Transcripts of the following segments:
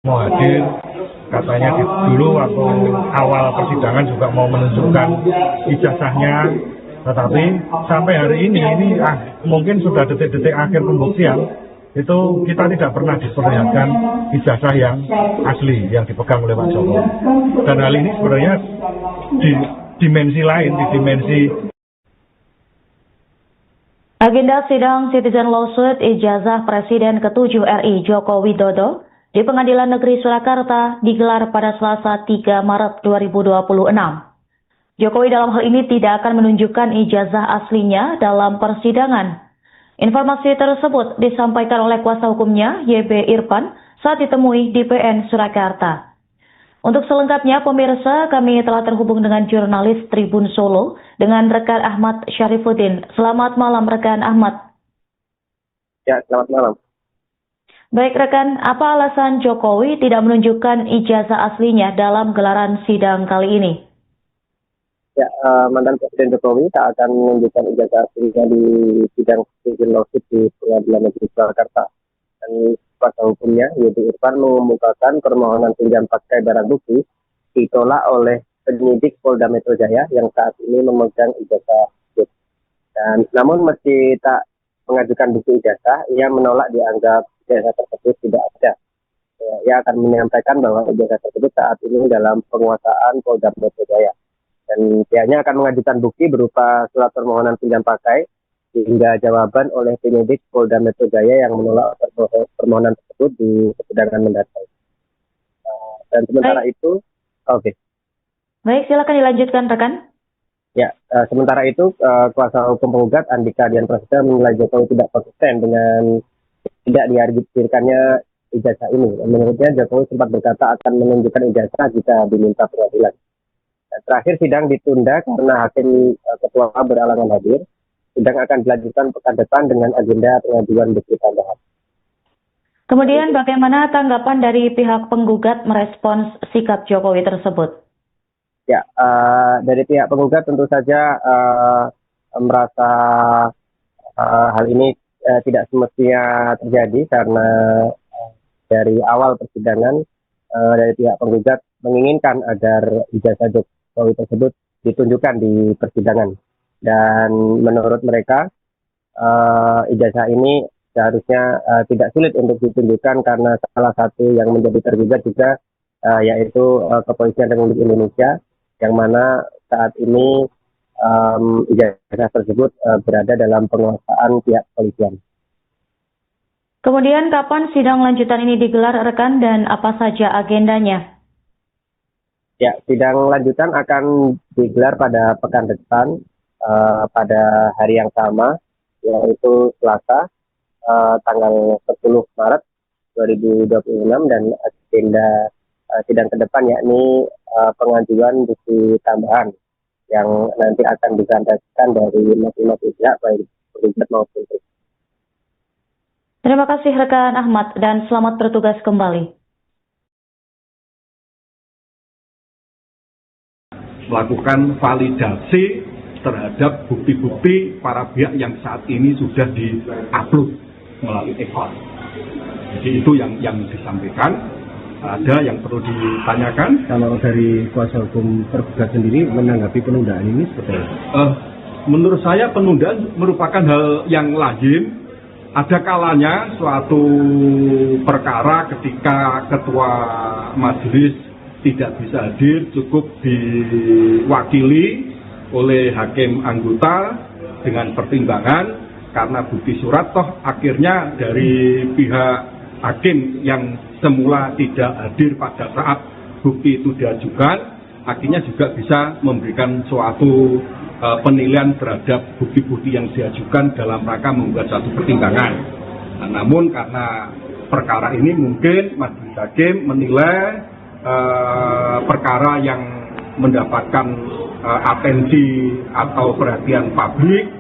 mau hadir, katanya dulu waktu awal persidangan juga mau menunjukkan ijazahnya, tetapi sampai hari ini mungkin sudah detik-detik akhir pembuktian, itu kita tidak pernah diperlihatkan ijazah yang asli yang dipegang oleh Pak Jokowi. Dan hal ini sebenarnya di dimensi lain, di dimensi agenda sidang Citizen Lawsuit ijazah Presiden ke-7 RI Joko Widodo di Pengadilan Negeri Surakarta digelar pada Selasa 3 Maret 2026. Jokowi dalam hal ini tidak akan menunjukkan ijazah aslinya dalam persidangan. Informasi tersebut disampaikan oleh kuasa hukumnya YB Irfan saat ditemui di PN Surakarta. Untuk selengkapnya pemirsa, kami telah terhubung dengan jurnalis Tribun Solo dengan rekan Ahmad Syarifuddin. Selamat malam rekan Ahmad. Ya, selamat malam. Baik rekan, apa alasan Jokowi tidak menunjukkan ijazah aslinya dalam gelaran sidang kali ini? Ya, mantan Presiden Jokowi tak akan menunjukkan ijazah aslinya di sidang Citizen Lawsuit di Pengadilan Negeri Surakarta. Dan kuasa hukumnya, YB Irfan mengemukakan permohonan pinjam pakai barang bukti ditolak oleh penyidik Polda Metro Jaya yang saat ini memegang ijazah tersebut. Dan namun meski tak mengajukan bukti ijazah, ia menolak dianggap ijazah tersebut tidak ada. Ia akan menyampaikan bahwa ijazah tersebut saat ini dalam penguasaan Polda Metro Jaya. Dan pihaknya akan mengajukan bukti berupa surat permohonan pinjam pakai hingga jawaban oleh penyidik Polda Metro Jaya yang menolak permohonan tersebut di persidangan mendatang. Dan sementara itu, Baik, silakan dilanjutkan rekan. Ya, sementara itu kuasa hukum penggugat Andika Dian Prasetya menilai Jokowi tidak konsisten dengan tidak dihadirkannya ijazah ini. Menurutnya Jokowi sempat berkata akan menunjukkan ijazah jika diminta pengadilan. Terakhir sidang ditunda karena hakim ketua berhalangan hadir. Sidang akan dilanjutkan pekan depan dengan agenda pengajuan bukti tambahan. Kemudian bagaimana tanggapan dari pihak penggugat merespons sikap Jokowi tersebut? Ya, dari pihak penggugat tentu saja merasa hal ini tidak semestinya terjadi karena dari awal persidangan dari pihak penggugat menginginkan agar ijazah Jokowi tersebut ditunjukkan di persidangan. Dan menurut mereka ijazah ini seharusnya tidak sulit untuk ditunjukkan karena salah satu yang menjadi tergugat juga yaitu Kepolisian Republik Indonesia yang mana saat ini ijazah tersebut berada dalam penguasaan pihak kepolisian. Kemudian kapan sidang lanjutan ini digelar rekan dan apa saja agendanya? Ya, sidang lanjutan akan digelar pada pekan depan pada hari yang sama, yaitu Selasa tanggal 10 Maret 2026 dan agenda sidang ke depan yakni pengajuan bukti tambahan yang nanti akan digandakan dari masing-masing pihak baik penggugat maupun tergugat. Terima kasih rekan Ahmad dan selamat bertugas kembali. melakukan validasi terhadap bukti-bukti para pihak yang saat ini sudah di-upload melalui e-file. Jadi itu yang disampaikan. Ada yang perlu ditanyakan? Kalau dari kuasa hukum tergugat sendiri menanggapi penundaan ini seperti apa? Menurut saya penundaan merupakan hal yang lazim. Ada kalanya suatu perkara ketika ketua majelis tidak bisa hadir, cukup diwakili oleh hakim anggota dengan pertimbangan karena bukti surat toh akhirnya dari pihak hakim yang semula tidak hadir pada saat bukti itu diajukan, akhirnya juga bisa memberikan suatu penilaian terhadap bukti-bukti yang diajukan dalam rangka membuat suatu pertimbangan. Nah, namun karena perkara ini mungkin majelis hakim menilai perkara yang mendapatkan atensi atau perhatian publik,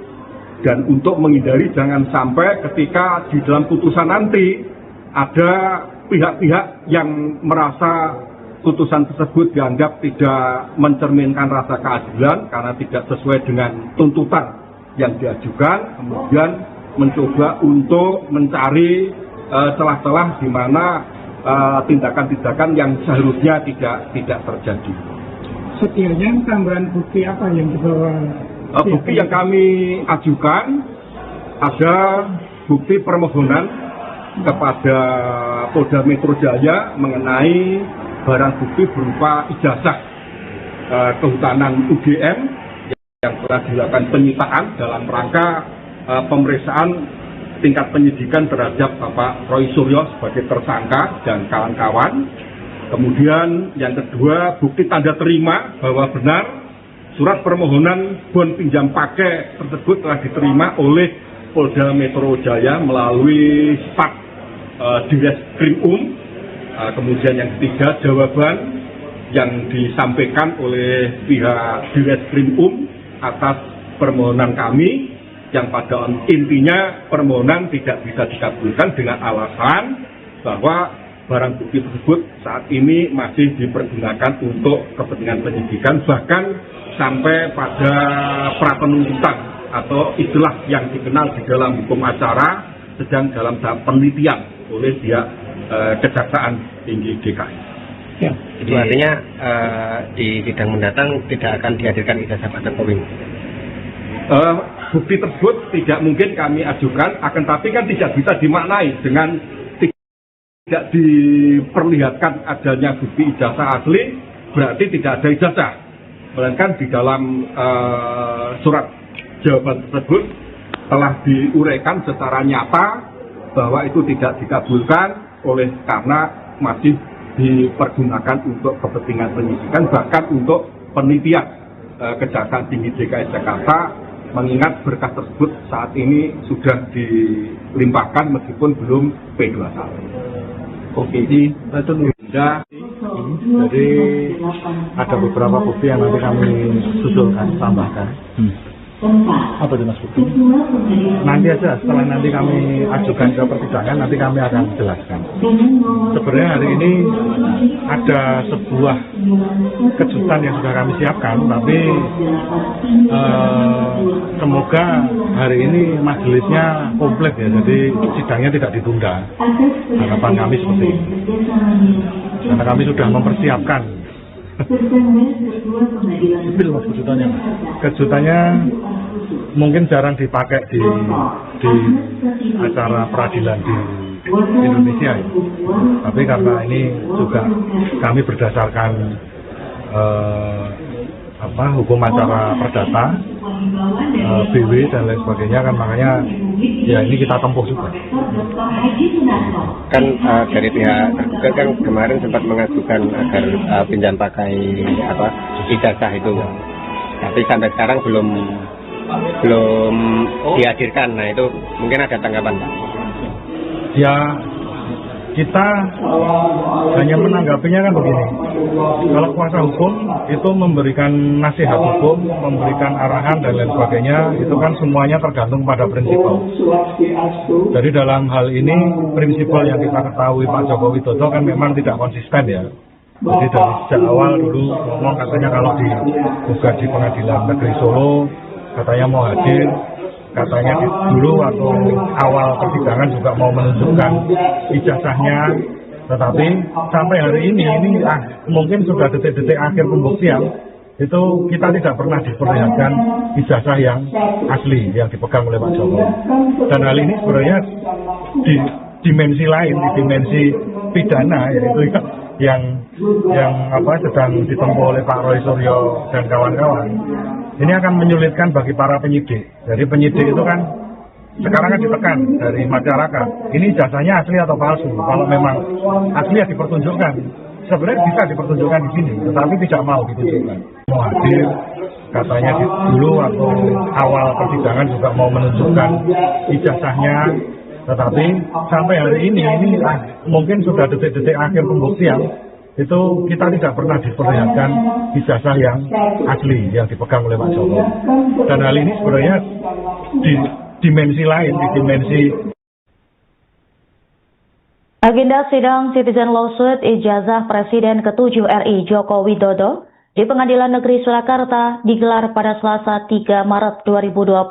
dan untuk menghindari jangan sampai ketika di dalam putusan nanti ada pihak-pihak yang merasa putusan tersebut dianggap tidak mencerminkan rasa keadilan karena tidak sesuai dengan tuntutan yang diajukan, kemudian mencoba untuk mencari celah-celah di mana tindakan-tindakan yang seharusnya tidak terjadi. Setianya tambahan bukti apa yang dibawa? Bukti yang kami ajukan ada bukti permohonan kepada Polda Metro Jaya mengenai barang bukti berupa ijazah kehutanan UGM yang telah dilakukan penyitaan dalam rangka pemeriksaan tingkat penyidikan terhadap Bapak Roy Suryo sebagai tersangka dan kawan-kawan. Kemudian yang kedua, bukti tanda terima bahwa benar surat permohonan bon pinjam pakai tersebut telah diterima oleh Polda Metro Jaya melalui staf Direskrim. Kemudian yang ketiga, jawaban yang disampaikan oleh pihak Direskrim atas permohonan kami yang pada intinya permohonan tidak bisa dikabulkan dengan alasan bahwa barang bukti tersebut saat ini masih dipergunakan untuk kepentingan penyidikan, bahkan sampai pada prapenuntutan atau istilah yang dikenal di dalam hukum acara sedang dalam tahap penelitian oleh pihak Kejaksaan Tinggi DKI. Ya, itu artinya di sidang mendatang tidak akan dihadirkan ijazah Pak Jokowi. Bukti tersebut tidak mungkin kami ajukan, akan tapi kan tidak bisa dimaknai dengan tidak diperlihatkan adanya bukti ijazah asli berarti tidak ada ijazah, melainkan di dalam surat jawaban tersebut telah diuraikan secara nyata bahwa itu tidak dikabulkan karena masih dipergunakan untuk kepentingan penyidikan, bahkan untuk penelitian. Kejaksaan Tinggi DKI Jakarta mengingat berkas tersebut saat ini sudah dilimpahkan meskipun belum P21. Oke, jadi ada beberapa bukti yang nanti kami susulkan, tambahkan. Apa itu Mas Bukti? Nanti aja, setelah nanti kami ajukan ke persidangan, nanti kami akan jelaskan. Sebenarnya hari ini ada sebuah kejutan yang sudah kami siapkan, tapi semoga hari ini majelisnya komplit ya, jadi sidangnya tidak ditunda. Harapan kami seperti ini. Karena kami sudah mempersiapkan. Itu Mas kejutannya. Kejutannya mungkin jarang dipakai di acara peradilan di Indonesia ya. Tapi karena ini juga kami berdasarkan hukum acara perdata, BW dan lain sebagainya kan, makanya ya ini kita tempuh juga. Kan dari pihak tergugat kan kemarin sempat mengajukan agar pinjam pakai ijazah itu, tapi sampai sekarang belum dihadirkan. Nah itu mungkin ada tanggapan Pak? Ya kita hanya menanggapinya kan begini, kalau kuasa hukum itu memberikan nasihat hukum, memberikan arahan dan lain sebagainya, itu kan semuanya tergantung pada prinsipal. Jadi dalam hal ini prinsipal yang kita ketahui Pak Joko Widodo kan memang tidak konsisten ya. Jadi dari sejak awal dulu ngomong katanya kalau digugat di Pengadilan Negeri Solo katanya mau hadir, katanya dulu waktu awal persidangan juga mau menunjukkan ijazahnya, tetapi sampai hari ini mungkin sudah detik-detik akhir pembuktian itu kita tidak pernah diperlihatkan ijazah yang asli yang dipegang oleh Pak Jokowi. Dan hal ini sebenarnya di dimensi lain, di dimensi pidana, yaitu yang sedang ditempuh oleh Pak Roy Suryo dan kawan-kawan. Ini akan menyulitkan bagi para penyidik. Jadi penyidik itu kan sekarang kan ditekan dari masyarakat. Ini ijazahnya asli atau palsu? Kalau memang asli ya dipertunjukkan. Sebenarnya bisa dipertunjukkan di sini, tetapi tidak mau ditunjukkan. Mau hadir, katanya dulu waktu awal persidangan juga mau menunjukkan ijazahnya, tetapi sampai hari ini mungkin sudah detik-detik akhir pembuktian itu kita tidak pernah diperlihatkan ijazah yang asli yang dipegang oleh Pak Jokowi. Dan hal ini sebenarnya di dimensi lain, di dimensi. Agenda sidang Citizen Lawsuit ijazah Presiden ke-7 RI Joko Widodo di Pengadilan Negeri Surakarta digelar pada Selasa 3 Maret 2026.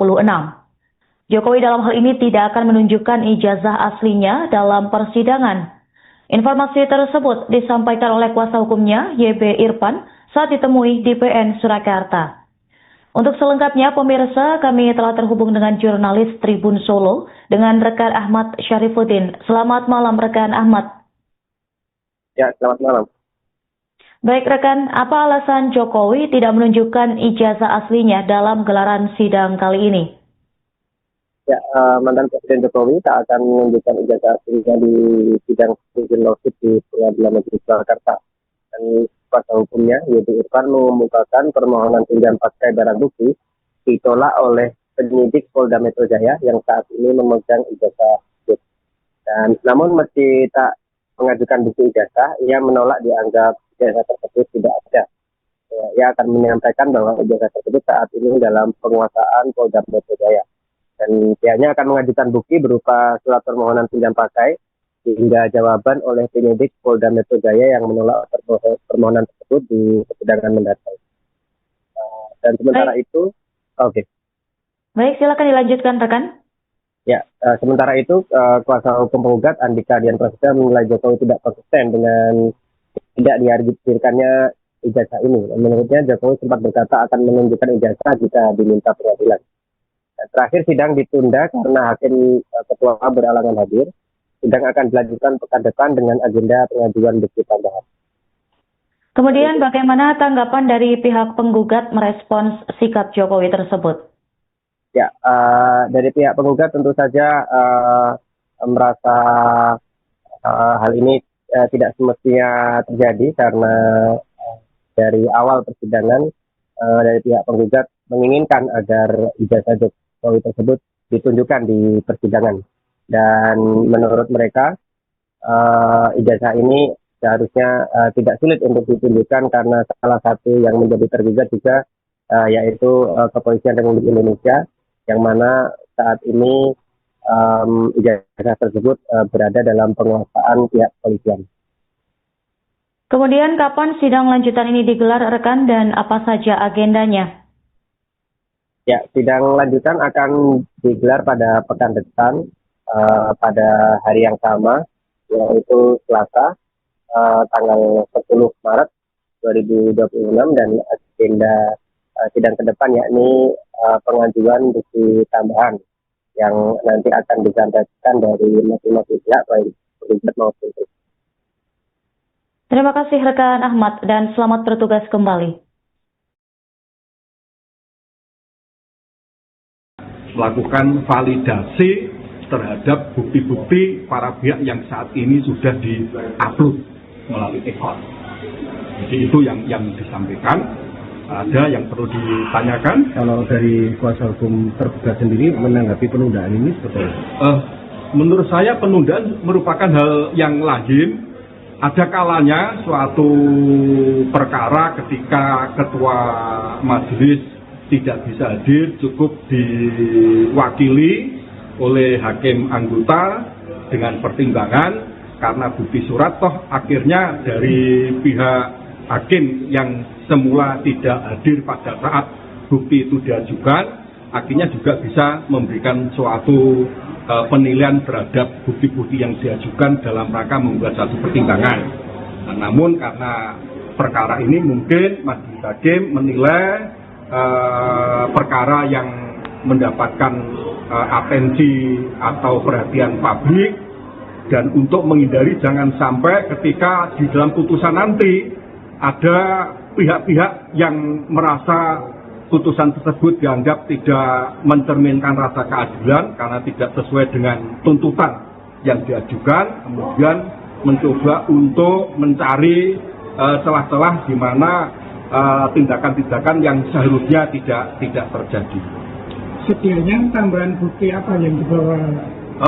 Jokowi dalam hal ini tidak akan menunjukkan ijazah aslinya dalam persidangan. Informasi tersebut disampaikan oleh kuasa hukumnya YB Irfan saat ditemui di PN Surakarta. Untuk selengkapnya pemirsa, kami telah terhubung dengan jurnalis Tribun Solo dengan rekan Ahmad Syarifuddin. Selamat malam rekan Ahmad. Ya, selamat malam. Baik rekan, apa alasan Jokowi tidak menunjukkan ijazah aslinya dalam gelaran sidang kali ini? Ya, mantan Presiden Jokowi tak akan menunjukkan ijazah aslinya di sidang civil lawsuit di Pengadilan Negeri Surakarta. Dan kuasa hukumnya, YB Irfan mengemukakan permohonan pinjam pakai barang bukti ditolak oleh penyidik Polda Metro Jaya yang saat ini memegang ijazah tersebut. Dan namun meski tak mengajukan bukti ijazah, ia menolak dianggap ijazah tersebut tidak ada. Ia akan menyampaikan bahwa ijazah tersebut saat ini dalam penguasaan Polda Metro Jaya. Dan pihaknya akan mengajukan bukti berupa surat permohonan pinjam pakai hingga jawaban oleh penyidik Polda Metro Jaya yang menolak permohonan tersebut di persidangan mendatang. Dan sementara itu, Baik, silakan dilanjutkan rekan. Ya, sementara itu kuasa hukum penggugat Andika Dian Prasetya menilai Jokowi tidak konsisten dengan tidak dihadirkannya ijazah ini. Menurutnya Jokowi sempat berkata akan menunjukkan ijazah jika diminta pengadilan. Terakhir sidang ditunda karena hakim ketua beralangan hadir. Sidang akan dilanjutkan pekan depan dengan agenda pengajuan bukti tambahan. Kemudian bagaimana tanggapan dari pihak penggugat merespons sikap Jokowi tersebut? Ya, dari pihak penggugat tentu saja merasa hal ini tidak semestinya terjadi karena dari awal persidangan dari pihak penggugat menginginkan agar ijazah Jokowi tersebut ditunjukkan di persidangan. Dan menurut mereka ijazah ini seharusnya tidak sulit untuk ditunjukkan karena salah satu yang menjadi tergugat juga yaitu Kepolisian Republik Indonesia yang mana saat ini ijazah tersebut berada dalam penguasaan pihak kepolisian. Kemudian kapan sidang lanjutan ini digelar rekan dan apa saja agendanya? Ya, sidang lanjutan akan digelar pada pekan depan pada hari yang sama, yaitu Selasa, tanggal 10 Maret 2026 dan agenda sidang ke depan yakni pengajuan bukti tambahan yang nanti akan disampaikan dari masing-masing pihak baik penggugat maupun tergugat. Terima kasih rekan Ahmad dan selamat bertugas kembali. Melakukan validasi terhadap bukti-bukti para pihak yang saat ini sudah di-upload melalui e-file. Jadi itu yang disampaikan. Ada yang perlu ditanyakan? Kalau dari kuasa hukum tergugat sendiri menanggapi penundaan ini seperti apa? Menurut saya penundaan merupakan hal yang lazim. Ada kalanya suatu perkara ketika ketua majelis tidak bisa hadir, cukup diwakili oleh hakim anggota dengan pertimbangan karena bukti surat toh akhirnya dari pihak hakim yang semula tidak hadir pada saat bukti itu diajukan akhirnya juga bisa memberikan suatu penilaian terhadap bukti-bukti yang diajukan dalam rangka membuat satu pertimbangan. Namun karena perkara ini mungkin majelis hakim menilai perkara yang mendapatkan atensi atau perhatian publik dan untuk menghindari jangan sampai ketika di dalam putusan nanti ada pihak-pihak yang merasa putusan tersebut dianggap tidak mencerminkan rasa keadilan karena tidak sesuai dengan tuntutan yang diajukan, kemudian mencoba untuk mencari celah-celah di mana tindakan-tindakan yang seharusnya tidak terjadi. Sedianya tambahan bukti apa yang dibawa?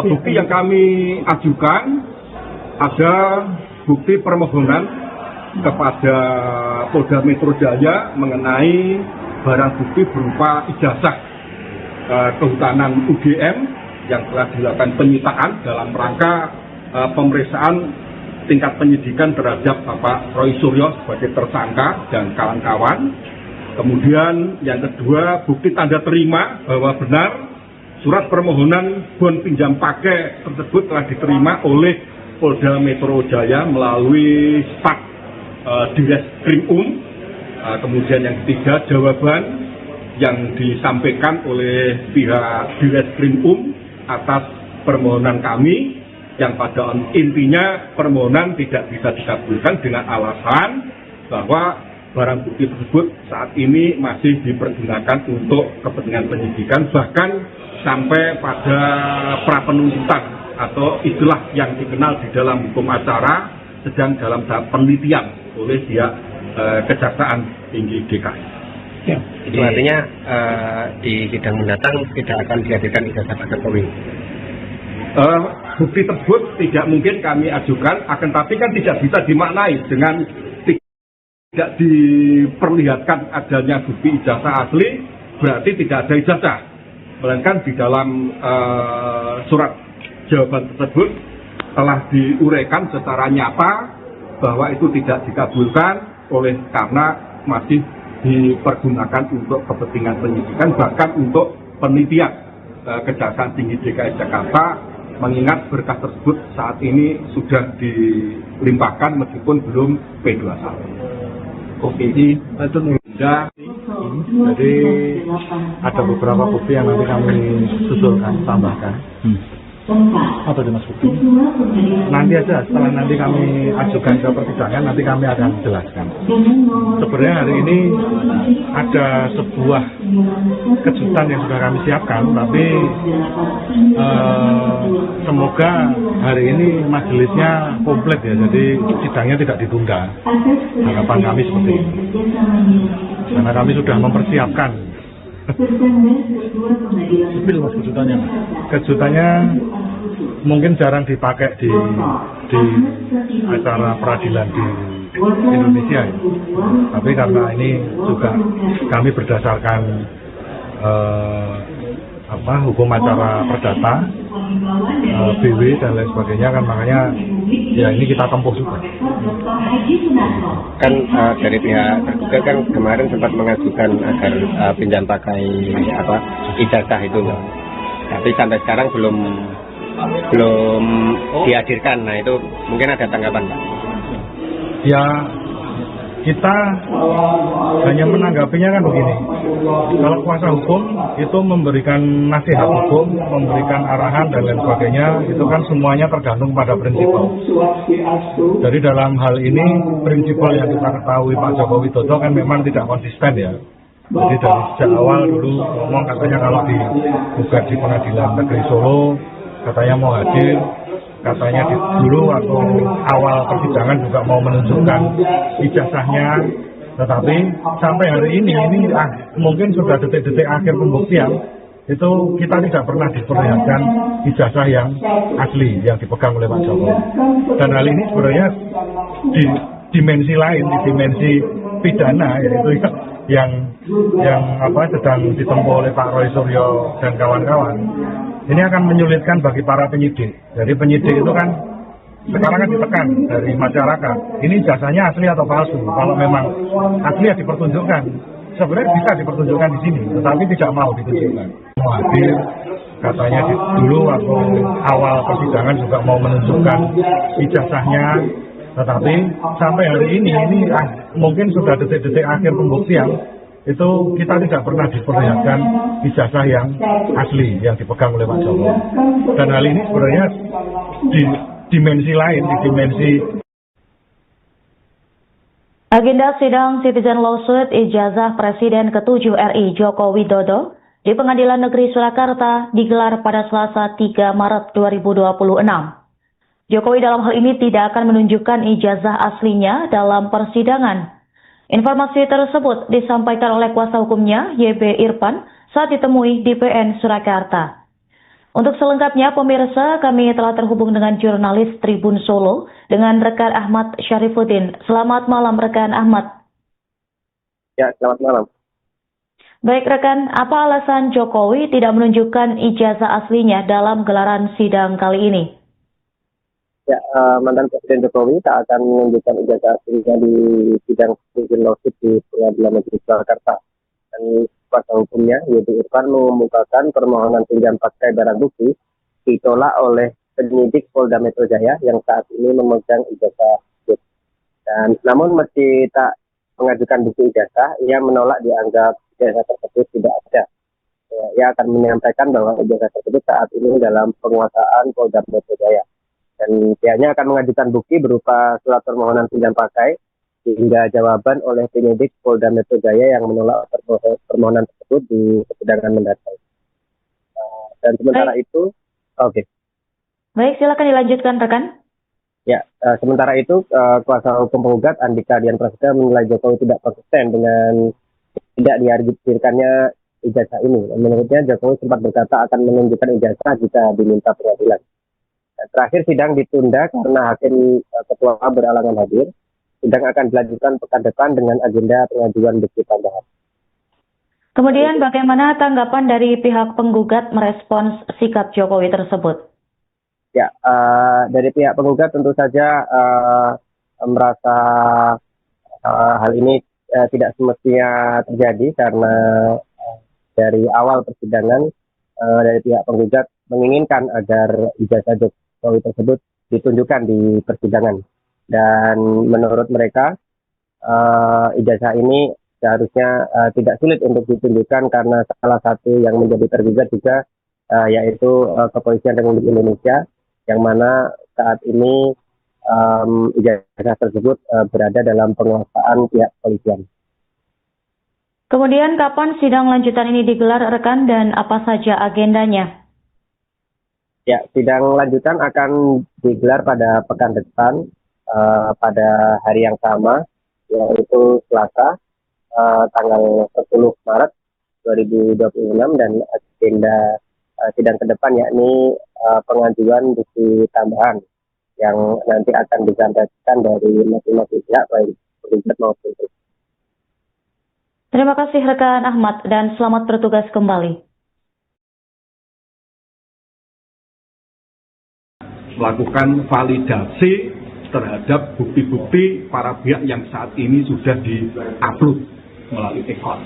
Bukti yang kami ajukan ada bukti permohonan kepada Polda Metro Jaya mengenai barang bukti berupa ijazah kehutanan UGM yang telah dilakukan penyitaan dalam rangka pemeriksaan tingkat penyidikan terhadap Bapak Roy Suryo sebagai tersangka dan kawan-kawan. Kemudian yang kedua, bukti tanda terima bahwa benar surat permohonan bon pinjam pakai tersebut telah diterima oleh Polda Metro Jaya melalui staf Direskrim kemudian yang ketiga jawaban yang disampaikan oleh pihak Direskrim atas permohonan kami yang pada intinya permohonan tidak bisa dikabulkan dengan alasan bahwa barang bukti tersebut saat ini masih dipergunakan untuk kepentingan penyidikan, bahkan sampai pada prapenuntutan atau istilah yang dikenal di dalam hukum acara sedang dalam tahap penelitian oleh pihak Kejaksaan Tinggi DKI. Ya. Itu artinya di sidang mendatang tidak akan dihadirkan ijazah Pak Jokowi. Bukti tersebut tidak mungkin kami ajukan, akan tapi kan tidak bisa dimaknai dengan tidak diperlihatkan adanya bukti ijazah asli berarti tidak ada ijazah, melainkan di dalam surat jawaban tersebut telah diuraikan secara nyata bahwa itu tidak dikabulkan oleh karena masih dipergunakan untuk kepentingan penyidikan, bahkan untuk penelitian. Kejaksaan Tinggi DKI Jakarta mengingat berkas tersebut saat ini sudah dilimpahkan meskipun belum P21. Jadi itu sudah, jadi ada beberapa bukti yang nanti kami susulkan, tambahkan. Apa itu Mas bukti? Nanti aja, setelah nanti kami ajukan ke persidangan, nanti kami akan jelaskan. Sebenarnya hari ini ada sebuah kejutan yang sudah kami siapkan, tapi semoga hari ini majelisnya komplit ya, jadi sidangnya tidak ditunda. Harapan kami seperti ini, karena kami sudah mempersiapkan. Sipil Mas kejutannya. Kejutannya mungkin jarang dipakai di acara peradilan di Indonesia ya. Tapi karena ini juga kami berdasarkan hukum acara perdata, BW dan lain sebagainya kan, makanya ya ini kita tempuh juga. Kan dari pihak tergugat kan kemarin sempat mengajukan agar pinjam pakai ijazah itu, tapi sampai sekarang belum dihadirkan. Nah itu mungkin ada tanggapan Pak? Ya kita hanya menanggapinya kan begini, kalau kuasa hukum itu memberikan nasihat hukum, memberikan arahan dan lain sebagainya, itu kan semuanya tergantung pada prinsipal. Jadi dalam hal ini prinsipal yang kita ketahui Pak Joko Widodo kan memang tidak konsisten ya. Jadi dari sejak awal dulu ngomong katanya kalau digugat di Pengadilan Negeri Solo katanya mau hadir, katanya dulu waktu awal persidangan juga mau menunjukkan ijazahnya, tetapi sampai hari ini mungkin sudah detik-detik akhir pembuktian itu kita tidak pernah diperlihatkan ijazah yang asli yang dipegang oleh Pak Jokowi. Dan hal ini sebenarnya di dimensi lain, di dimensi pidana, yaitu yang sedang ditempuh oleh Pak Roy Suryo dan kawan-kawan. Ini akan menyulitkan bagi para penyidik. Jadi penyidik itu kan sekarang kan ditekan dari masyarakat. Ini jasanya asli atau palsu? Kalau memang asli ya dipertunjukkan. Sebenarnya bisa dipertunjukkan di sini, tetapi tidak mau ditunjukkan. Mau hadir, katanya dulu waktu awal persidangan juga mau menunjukkan ijazahnya, tetapi sampai hari ini mungkin sudah detik-detik akhir pembuktian. Itu kita tidak pernah diperlihatkan ijazah yang asli yang dipegang oleh Pak Jokowi. Dan hal ini sebenarnya di dimensi lain, di dimensi. Agenda sidang Citizen Lawsuit ijazah Presiden ke-7 RI Joko Widodo di Pengadilan Negeri Surakarta digelar pada Selasa 3 Maret 2026. Jokowi dalam hal ini tidak akan menunjukkan ijazah aslinya dalam persidangan. Informasi tersebut disampaikan oleh kuasa hukumnya YB Irfan saat ditemui di PN Surakarta. Untuk selengkapnya pemirsa, kami telah terhubung dengan jurnalis Tribun Solo dengan rekan Ahmad Syarifuddin. Selamat malam rekan Ahmad. Ya, selamat malam. Baik rekan, apa alasan Jokowi tidak menunjukkan ijazah aslinya dalam gelaran sidang kali ini? Ya, mantan Presiden Jokowi tak akan menunjukkan ijazah aslinya di sidang Citizen Lawsuit di Pengadilan Negeri Surakarta. Dan kuasa hukumnya, YB Irfan, mengemukakan permohonan pinjam pakai barang bukti ditolak oleh penyidik Polda Metro Jaya yang saat ini memegang ijazah tersebut. Dan namun meski tak mengajukan bukti ijazah, ia menolak dianggap ijazah tersebut tidak ada. Ia akan menyampaikan bahwa ijazah tersebut saat ini dalam penguasaan Polda Metro Jaya. Dan pihaknya akan mengajukan bukti berupa surat permohonan pinjam pakai hingga jawaban oleh penyidik Polda Metro Jaya yang menolak permohonan tersebut di persidangan mendatang. Dan sementara itu, Baik, silakan dilanjutkan rekan. Ya, sementara itu kuasa hukum penggugat Andika Dian Prasetya menilai Jokowi tidak konsisten dengan tidak dihadirkannya ijazah ini. Menurutnya Jokowi sempat berkata akan menunjukkan ijazah jika diminta pengadilan. Terakhir sidang ditunda karena hakim ketua beralangan hadir. Sidang akan dilanjutkan pekan depan dengan agenda pengajuan bukti tambahan. Kemudian bagaimana tanggapan dari pihak penggugat merespons sikap Jokowi tersebut? Ya, dari pihak penggugat tentu saja merasa hal ini tidak semestinya terjadi karena dari awal persidangan dari pihak penggugat menginginkan agar ijazah Jokowi tersebut ditunjukkan di persidangan. Dan menurut mereka ijazah ini seharusnya tidak sulit untuk ditunjukkan karena salah satu yang menjadi tergugat juga yaitu Kepolisian Republik Indonesia yang mana saat ini ijazah tersebut berada dalam penguasaan pihak kepolisian. Kemudian kapan sidang lanjutan ini digelar rekan dan apa saja agendanya? Ya, sidang lanjutan akan digelar pada pekan depan pada hari yang sama, yaitu Selasa, tanggal 10 Maret 2026 dan agenda sidang ke depan yakni pengajuan bukti tambahan yang nanti akan disampaikan dari masing-masing pihak baik penggugat maupun tergugat. Terima kasih rekan Ahmad dan selamat bertugas kembali. Melakukan validasi terhadap bukti-bukti para pihak yang saat ini sudah di-upload melalui e-call.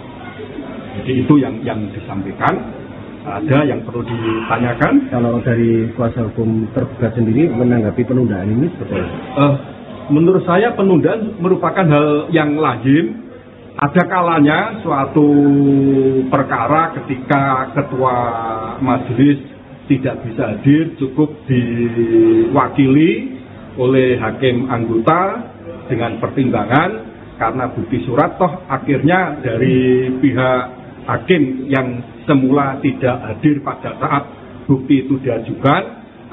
Jadi itu yang disampaikan. Ada yang perlu ditanyakan? Kalau dari kuasa hukum tergugat sendiri menanggapi penundaan ini seperti apa? Menurut saya penundaan merupakan hal yang lazim. Ada kalanya suatu perkara ketika ketua majelis tidak bisa hadir, cukup diwakili oleh hakim anggota dengan pertimbangan karena bukti surat toh akhirnya dari pihak hakim yang semula tidak hadir pada saat bukti itu diajukan,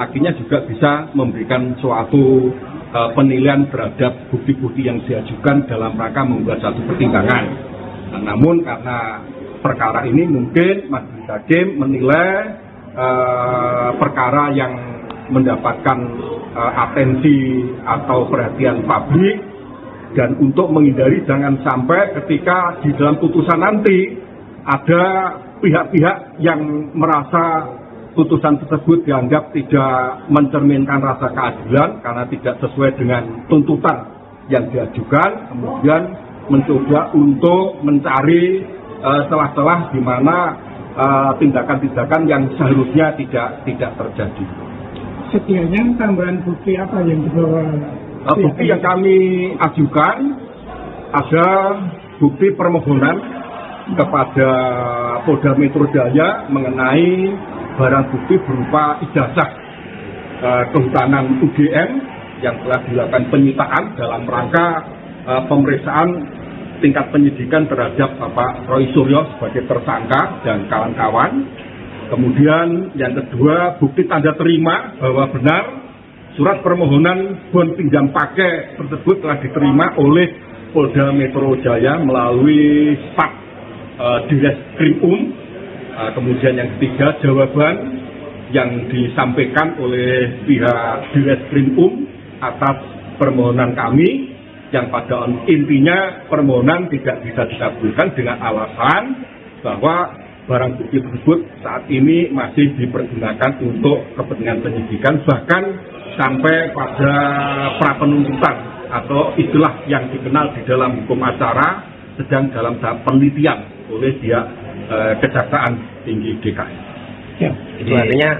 akhirnya juga bisa memberikan suatu penilaian terhadap bukti-bukti yang diajukan dalam rangka membuat satu pertimbangan. Nah, namun karena perkara ini mungkin majelis hakim menilai perkara yang mendapatkan atensi atau perhatian publik, dan untuk menghindari jangan sampai ketika di dalam putusan nanti ada pihak-pihak yang merasa putusan tersebut dianggap tidak mencerminkan rasa keadilan karena tidak sesuai dengan tuntutan yang diajukan, kemudian mencoba untuk mencari celah-celah di mana tindakan-tindakan yang seharusnya tidak terjadi. Sedianya tambahan bukti apa yang dibawa? Bukti yang kami ajukan ada bukti permohonan kepada Polda Metro Jaya mengenai barang bukti berupa ijazah kehutanan UGM yang telah dilakukan penyitaan dalam rangka pemeriksaan tingkat penyidikan terhadap Bapak Roy Suryo sebagai tersangka dan kawan-kawan. Kemudian yang kedua, bukti tanda terima bahwa benar surat permohonan bon pinjam pakai tersebut telah diterima oleh Polda Metro Jaya melalui Pak Direskrim. Kemudian yang ketiga, jawaban yang disampaikan oleh pihak Direskrim atas permohonan kami yang pada intinya permohonan tidak bisa dikabulkan dengan alasan bahwa barang bukti tersebut saat ini masih dipergunakan untuk kepentingan penyidikan, bahkan sampai pada prapenuntutan atau istilah yang dikenal di dalam hukum acara sedang dalam tahap penelitian oleh pihak Kejaksaan Tinggi DKI. Ya. Itu artinya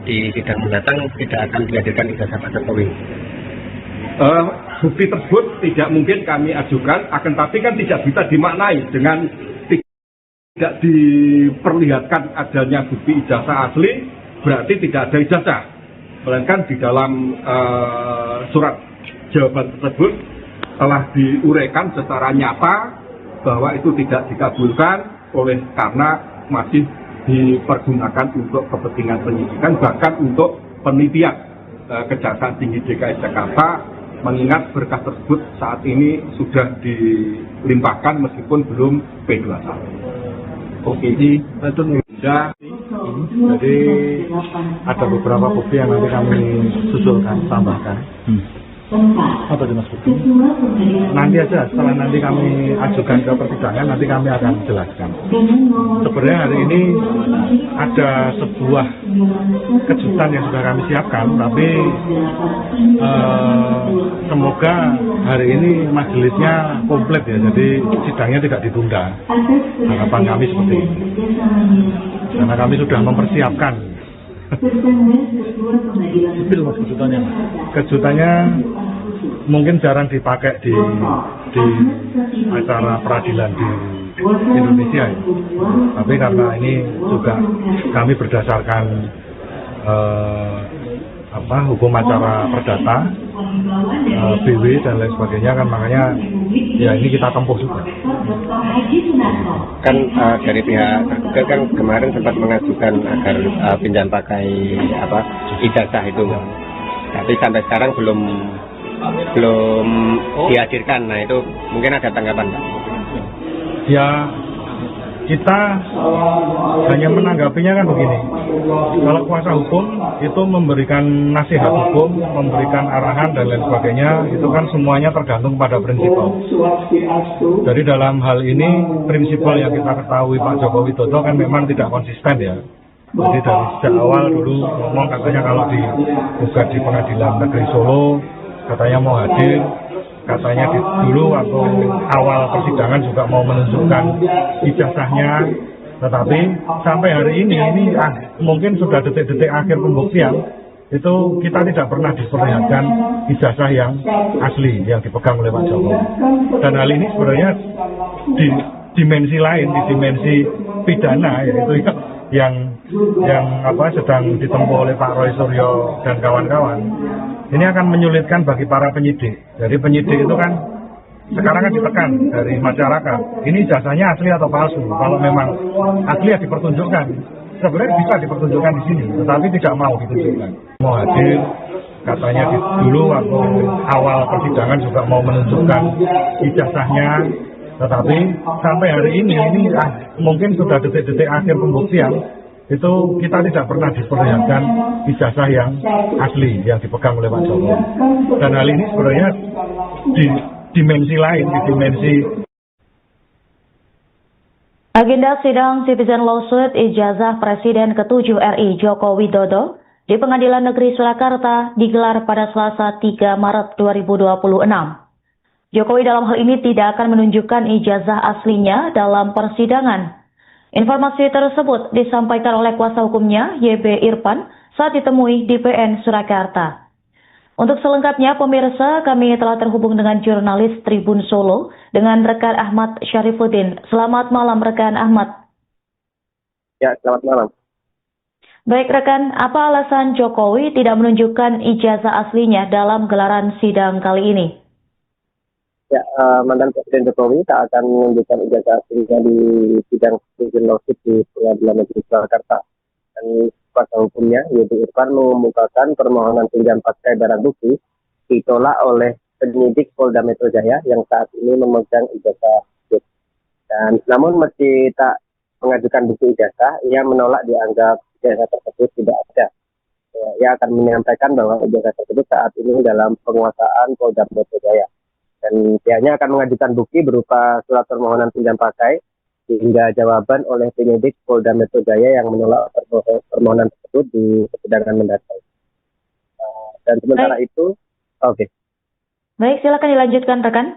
di sidang mendatang tidak akan dihadirkan ijazah Pak Jokowi. Bukti tersebut tidak mungkin kami ajukan, akan tapi kan tidak bisa dimaknai dengan tidak diperlihatkan adanya bukti ijazah asli, berarti tidak ada ijazah. Melainkan di dalam surat jawaban tersebut telah diuraikan secara nyata bahwa itu tidak dikabulkan karena masih dipergunakan untuk kepentingan penyidikan, bahkan untuk penelitian. Kejaksaan Tinggi DKI Jakarta mengingat berkas tersebut saat ini sudah dilimpahkan meskipun belum P21. Oke, jadi ada beberapa bukti yang nanti kami susulkan, tambahkan. Apa itu Mas Bukti? Nanti aja, setelah nanti kami ajukan ke persidangan, nanti kami akan jelaskan. Sebenarnya hari ini ada sebuah kejutan yang sudah kami siapkan, tapi semoga hari ini majelisnya komplit ya, jadi sidangnya tidak ditunda. Harapan kami seperti ini. Karena kami sudah mempersiapkan. Itu Mas kejutannya. Kejutannya mungkin jarang dipakai di acara peradilan di Indonesia ya. Tapi karena ini juga kami berdasarkan hukum acara perdata, BW dan lain sebagainya kan, makanya ya ini kita tempuh juga. Kan dari pihak tergugat kan kemarin sempat mengajukan agar pinjam pakai ijazah itu, tapi sampai sekarang belum dihadirkan. Nah itu mungkin ada tanggapan Pak? Ya kita hanya menanggapinya kan begini. Kalau kuasa hukum itu memberikan nasihat hukum, memberikan arahan dan lain sebagainya, itu kan semuanya tergantung pada prinsipal. Jadi dalam hal ini prinsipal yang kita ketahui Pak Joko Widodo kan memang tidak konsisten ya. Jadi dari sejak awal dulu ngomong katanya kalau digugat di Pengadilan Negeri Solo katanya mau hadir. Katanya dulu waktu awal persidangan juga mau menunjukkan ijazahnya, tetapi sampai hari ini mungkin sudah detik-detik akhir pembuktian, itu kita tidak pernah diperlihatkan ijazah yang asli yang dipegang oleh Pak Jokowi. Dan hal ini sebenarnya di dimensi lain, di dimensi pidana, yaitu yang sedang ditempuh oleh Pak Roy Suryo dan kawan-kawan. Ini akan menyulitkan bagi para penyidik. Jadi penyidik itu kan sekarang kan ditekan dari masyarakat. Ini jasanya asli atau palsu? Kalau memang asli ya dipertunjukkan. Sebenarnya bisa dipertunjukkan di sini, tetapi tidak mau ditunjukkan. Mau hadir, katanya dulu waktu awal persidangan juga mau menunjukkan ijazahnya, tetapi sampai hari ini mungkin sudah detik-detik akhir pembuktian. Itu kita tidak pernah diperlihatkan ijazah yang asli yang dipegang oleh Pak Jokowi. Dan hal ini sebenarnya di dimensi lain, di dimensi. Agenda sidang Citizen Lawsuit ijazah Presiden ke-7 RI Joko Widodo di Pengadilan Negeri Surakarta digelar pada Selasa 3 Maret 2026. Jokowi dalam hal ini tidak akan menunjukkan ijazah aslinya dalam persidangan. Informasi tersebut disampaikan oleh kuasa hukumnya YB Irfan saat ditemui di PN Surakarta. Untuk selengkapnya pemirsa, kami telah terhubung dengan jurnalis Tribun Solo dengan rekan Ahmad Syarifuddin. Selamat malam rekan Ahmad. Ya, selamat malam. Baik rekan, apa alasan Jokowi tidak menunjukkan ijazah aslinya dalam gelaran sidang kali ini? Ya, mantan Presiden Jokowi tak akan menunjukkan ijazah aslinya di sidang Citizen Lawsuit di Pengadilan Negeri Surakarta. Dan kuasa hukumnya, YB Irfan, mengemukakan permohonan pinjam pakai barang bukti ditolak oleh penyidik Polda Metro Jaya yang saat ini memegang ijazah tersebut. Dan namun meski tak mengajukan bukti ijazah, ia menolak dianggap ijazah tersebut tidak ada. Ia akan menyampaikan bahwa ijazah tersebut saat ini dalam penguasaan Polda Metro Jaya. Dan pihaknya akan mengajukan bukti berupa surat permohonan pinjam pakai hingga jawaban oleh penyidik Polda Metro Jaya yang menolak permohonan tersebut di persidangan mendatang. Dan sementara itu, Baik, silakan dilanjutkan rekan.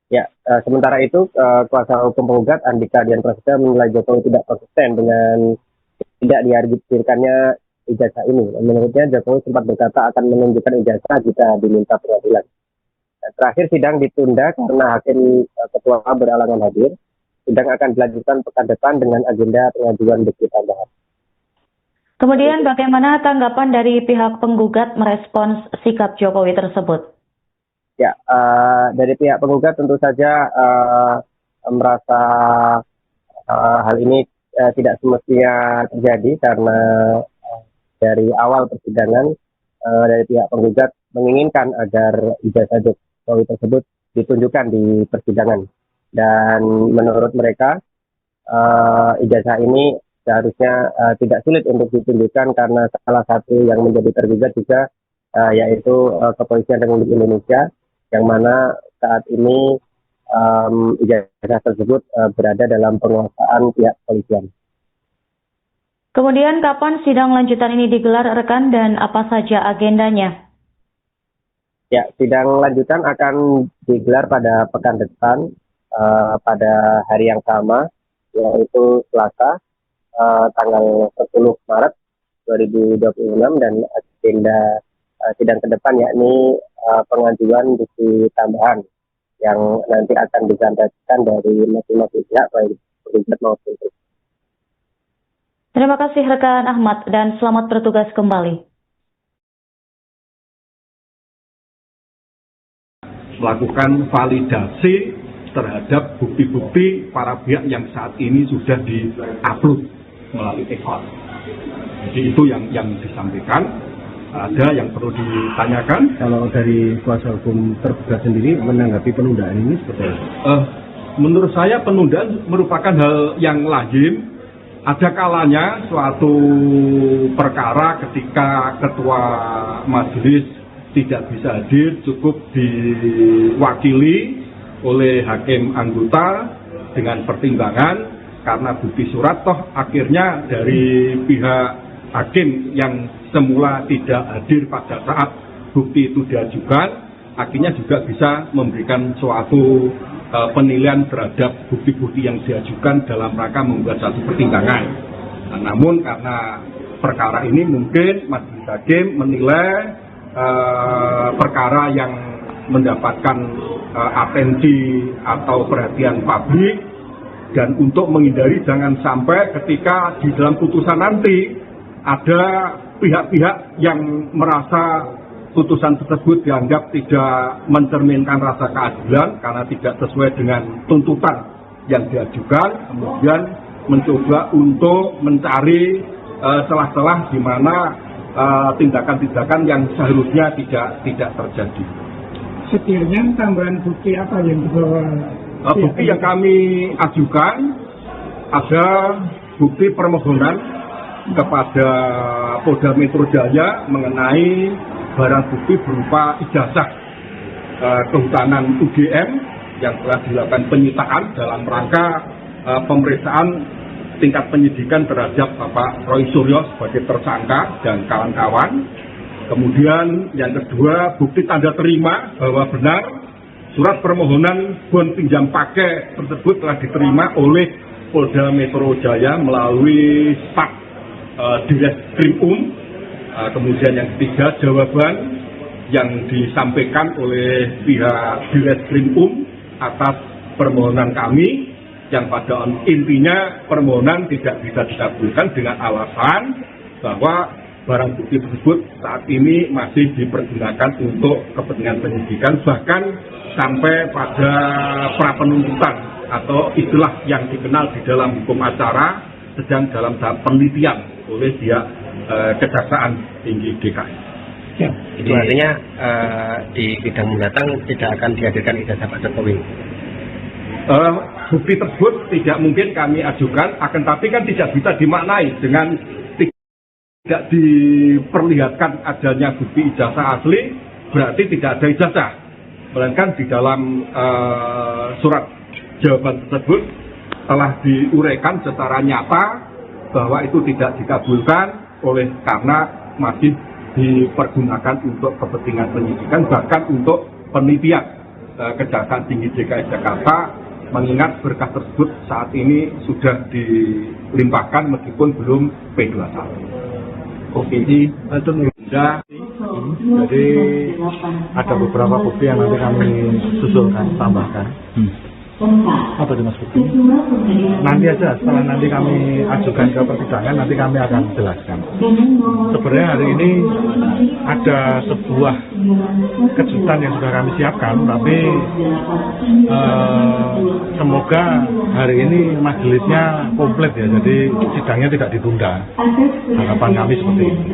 Ya, sementara itu kuasa hukum penggugat Andika Dian Prasetya menilai Jokowi tidak konsisten dengan tidak dihadirkannya ijazah ini. Menurutnya Jokowi sempat berkata akan menunjukkan ijazah jika diminta pengadilan. Terakhir sidang ditunda karena hakim ketua berhalangan hadir. Sidang akan dilanjutkan pekan depan dengan agenda pengajuan bukti tambahan. Kemudian bagaimana tanggapan dari pihak penggugat merespons sikap Jokowi tersebut? Ya, dari pihak penggugat tentu saja merasa hal ini tidak semestinya terjadi karena dari awal persidangan dari pihak penggugat menginginkan agar ijazah Jokowi tersebut ditunjukkan di persidangan. Dan menurut mereka ijazah ini seharusnya tidak sulit untuk ditunjukkan karena salah satu yang menjadi tergugat juga yaitu Kepolisian Republik Indonesia, yang mana saat ini ijazah tersebut berada dalam penguasaan pihak kepolisian. Kemudian kapan sidang lanjutan ini digelar rekan dan apa saja agendanya? Ya, sidang lanjutan akan digelar pada pekan depan pada hari yang sama, yaitu Selasa tanggal 10 Maret 2026, dan agenda sidang ke depan yakni pengajuan bukti tambahan yang nanti akan disampaikan dari masing-masing pihak baik penggugat maupun tergugat. Terima kasih rekan Ahmad dan selamat bertugas kembali. Melakukan validasi terhadap bukti-bukti para pihak yang saat ini sudah di-upload melalui ekor. Jadi itu yang disampaikan. Ada yang perlu ditanyakan? Kalau dari kuasa hukum tergugat sendiri menanggapi penundaan ini seperti apa? Menurut saya penundaan merupakan hal yang lazim. Ada kalanya suatu perkara ketika ketua majelis tidak bisa hadir, cukup diwakili oleh hakim anggota dengan pertimbangan karena bukti surat toh akhirnya dari pihak hakim yang semula tidak hadir pada saat bukti itu diajukan, akhirnya juga bisa memberikan suatu penilaian terhadap bukti-bukti yang diajukan dalam rangka membuat satu pertimbangan. Nah, namun karena perkara ini mungkin majelis hakim menilai perkara yang mendapatkan atensi atau perhatian publik, dan untuk menghindari jangan sampai ketika di dalam putusan nanti ada pihak-pihak yang merasa putusan tersebut dianggap tidak mencerminkan rasa keadilan karena tidak sesuai dengan tuntutan yang diajukan, kemudian mencoba untuk mencari celah-celah di mana tindakan-tindakan yang seharusnya tidak terjadi. Sekiranya tambahan bukti apa yang dibawa? Bukti yang kami ajukan ada bukti permohonan kepada Polda Metro Jaya mengenai barang bukti berupa ijazah kehutanan UGM yang telah dilakukan penyitaan dalam rangka pemeriksaan tingkat penyidikan terhadap Bapak Roy Suryo sebagai tersangka dan kawan-kawan. Kemudian yang kedua, bukti tanda terima bahwa benar surat permohonan bon pinjam pakai tersebut telah diterima oleh Polda Metro Jaya melalui Pak Direskrim. Kemudian yang ketiga, jawaban yang disampaikan oleh pihak Direskrim atas permohonan kami, yang pada intinya permohonan tidak bisa dikabulkan dengan alasan bahwa barang bukti tersebut saat ini masih dipergunakan untuk kepentingan penyidikan, bahkan sampai pada prapenuntutan atau istilah yang dikenal di dalam hukum acara sedang dalam tahap penelitian oleh pihak Kejaksaan Tinggi DKI. Ya, itu artinya di sidang mendatang tidak akan dihadirkan ijazah Pak Jokowi. Bukti tersebut tidak mungkin kami ajukan, akan tapi kan tidak bisa dimaknai dengan tidak diperlihatkan adanya bukti ijazah asli, berarti tidak ada ijazah. Melainkan di dalam surat jawaban tersebut telah diuraikan secara nyata bahwa itu tidak dikabulkan oleh karena masih dipergunakan untuk kepentingan penyidikan, bahkan untuk penelitian. Kejaksaan Tinggi DKI Jakarta mengingat berkas tersebut saat ini sudah dilimpahkan meskipun belum P21. Ini itu sudah, jadi ada beberapa bukti yang nanti kami susulkan, tambahkan. Apa itu Mas bukti? Nanti aja, setelah nanti kami ajukan ke persidangan, nanti kami akan jelaskan. Sebenarnya hari ini ada sebuah kejutan yang sudah kami siapkan, tapi semoga hari ini majelisnya komplit ya, jadi sidangnya tidak ditunda. Harapan kami seperti ini,